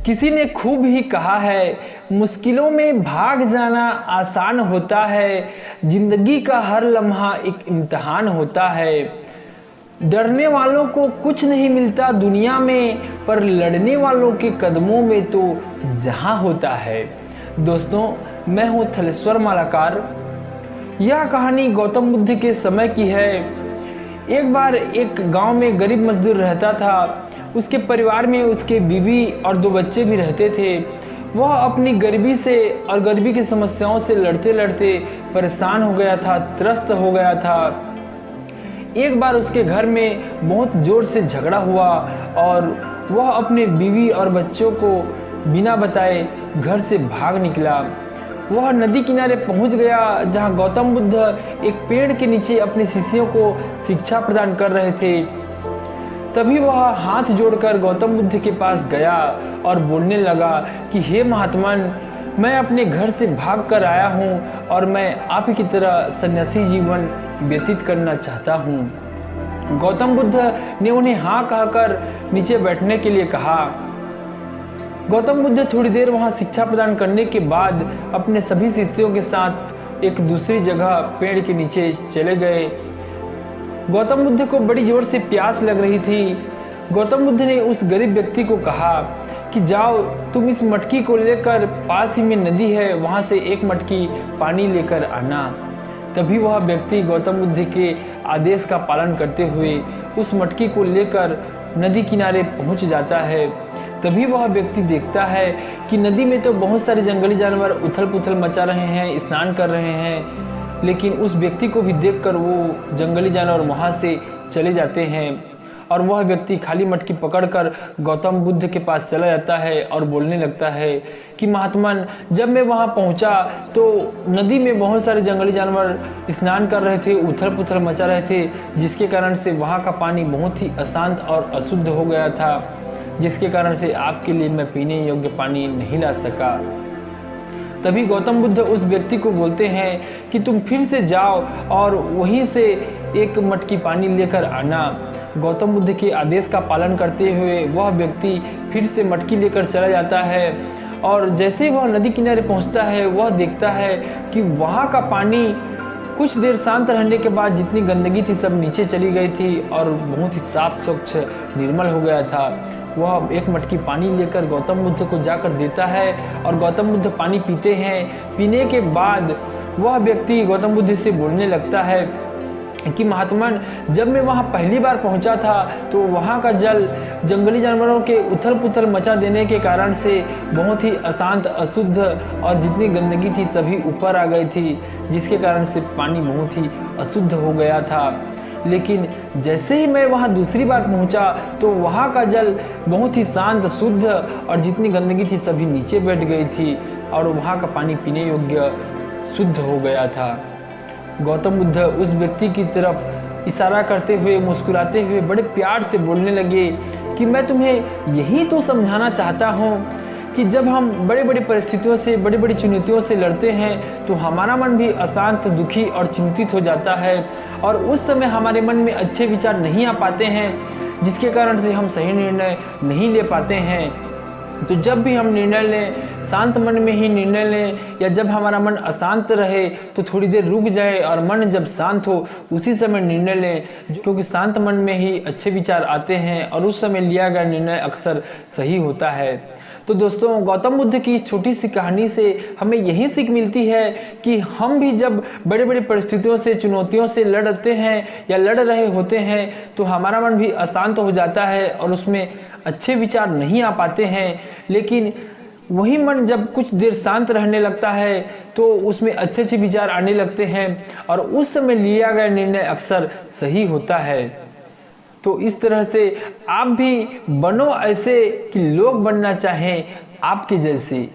किसी ने खूब ही कहा है, मुश्किलों में भाग जाना आसान होता है, जिंदगी का हर लम्हा एक इम्तिहान होता है। डरने वालों को कुछ नहीं मिलता दुनिया में, पर लड़ने वालों के कदमों में तो जहां होता है। दोस्तों, मैं हूं थलेश्वर मालाकार। यह कहानी गौतम बुद्ध के समय की है। एक बार एक गांव में गरीब मजदूर रहता था। उसके परिवार में उसके बीवी और 2 बच्चे भी रहते थे। वह अपनी गरीबी से और गरीबी की समस्याओं से लड़ते लड़ते परेशान हो गया था, त्रस्त हो गया था। एक बार उसके घर में बहुत जोर से झगड़ा हुआ और वह अपने बीवी और बच्चों को बिना बताए घर से भाग निकला। वह नदी किनारे पहुंच गया, जहां गौतम बुद्ध एक पेड़ के नीचे अपने शिष्यों को शिक्षा प्रदान कर रहे थे। तभी वह हाथ जोड़कर गौतम बुद्ध के पास गया और बोलने लगा कि हे महात्मन, मैं अपने घर से भाग कर आया हूँ और मैं आप ही की तरह सन्यासी जीवन व्यतीत करना चाहता हूँ। गौतम बुद्ध ने उन्हें हाँ कहकर नीचे बैठने के लिए कहा। गौतम बुद्ध थोड़ी देर वहां शिक्षा प्रदान करने के बाद अपने सभी शिष्यों के साथ एक दूसरी जगह पेड़ के नीचे चले गए। गौतम बुद्ध को बड़ी जोर से प्यास लग रही थी। गौतम बुद्ध ने उस गरीब व्यक्ति को कहा कि जाओ, तुम इस मटकी को लेकर, पास ही में नदी है, वहां से एक मटकी पानी लेकर आना। तभी वह व्यक्ति गौतम बुद्ध के आदेश का पालन करते हुए उस मटकी को लेकर नदी किनारे पहुंच जाता है। तभी वह व्यक्ति देखता है कि नदी में तो बहुत सारे जंगली जानवर उथल पुथल मचा रहे हैं, स्नान कर रहे हैं। लेकिन उस व्यक्ति को भी देखकर वो जंगली जानवर वहां से चले जाते हैं और वह व्यक्ति खाली मटकी पकड़कर गौतम बुद्ध के पास चला जाता है और बोलने लगता है कि महात्मन, जब मैं वहां पहुंचा तो नदी में बहुत सारे जंगली जानवर स्नान कर रहे थे, उथल पुथल मचा रहे थे, जिसके कारण से वहां का पानी बहुत ही अशांत और अशुद्ध हो गया था, जिसके कारण से आपके लिए मैं पीने योग्य पानी नहीं ला सका। तभी गौतम बुद्ध उस व्यक्ति को बोलते हैं कि तुम फिर से जाओ और वहीं से एक मटकी पानी लेकर आना। गौतम बुद्ध के आदेश का पालन करते हुए वह व्यक्ति फिर से मटकी लेकर चला जाता है और जैसे ही वह नदी किनारे पहुंचता है, वह देखता है कि वहां का पानी कुछ देर शांत रहने के बाद जितनी गंदगी थी सब नीचे चली गई थी और बहुत ही साफ स्वच्छ निर्मल हो गया था। वह एक मटकी पानी लेकर गौतम बुद्ध को जाकर देता है और गौतम बुद्ध पानी पीते हैं। पीने के बाद वह व्यक्ति गौतम बुद्ध से बोलने लगता है कि महात्मन, जब मैं वहां पहली बार पहुंचा था तो वहां का जल जंगली जानवरों के उथल पुथल मचा देने के कारण से बहुत ही अशांत, अशुद्ध और जितनी गंदगी थी सभी ऊपर आ गई थी, जिसके कारण से पानी बहुत ही अशुद्ध हो गया था। लेकिन जैसे ही मैं वहां दूसरी बार पहुंचा तो वहां का जल बहुत ही शांत, शुद्ध और जितनी गंदगी थी सभी नीचे बैठ गई थी और वहां का पानी पीने योग्य शुद्ध हो गया था। गौतम बुद्ध उस व्यक्ति की तरफ इशारा करते हुए, मुस्कुराते हुए बड़े प्यार से बोलने लगे कि मैं तुम्हें यही तो समझाना चाहता हूँ कि जब हम बड़े बड़े परिस्थितियों से, बड़ी बड़ी चुनौतियों से लड़ते हैं तो हमारा मन भी अशांत, दुखी और चिंतित हो जाता है और उस समय हमारे मन में अच्छे विचार नहीं आ पाते हैं, जिसके कारण से हम सही निर्णय नहीं ले पाते हैं। तो जब भी हम निर्णय लें, शांत मन में ही निर्णय लें, या जब हमारा मन अशांत रहे तो थोड़ी देर रुक जाए और मन जब शांत हो उसी समय निर्णय लें, क्योंकि शांत मन में ही अच्छे विचार आते हैं और उस समय लिया गया निर्णय अक्सर सही होता है। तो दोस्तों, गौतम बुद्ध की इस छोटी सी कहानी से हमें यही सीख मिलती है कि हम भी जब बड़े बड़े परिस्थितियों से, चुनौतियों से लड़ते हैं या लड़ रहे होते हैं तो हमारा मन भी अशांत हो जाता है और उसमें अच्छे विचार नहीं आ पाते हैं। लेकिन वही मन जब कुछ देर शांत रहने लगता है तो उसमें अच्छे अच्छे विचार आने लगते हैं और उस समय लिया गया निर्णय अक्सर सही होता है। तो इस तरह से आप भी बनो ऐसे कि लोग बनना चाहें आपके जैसे।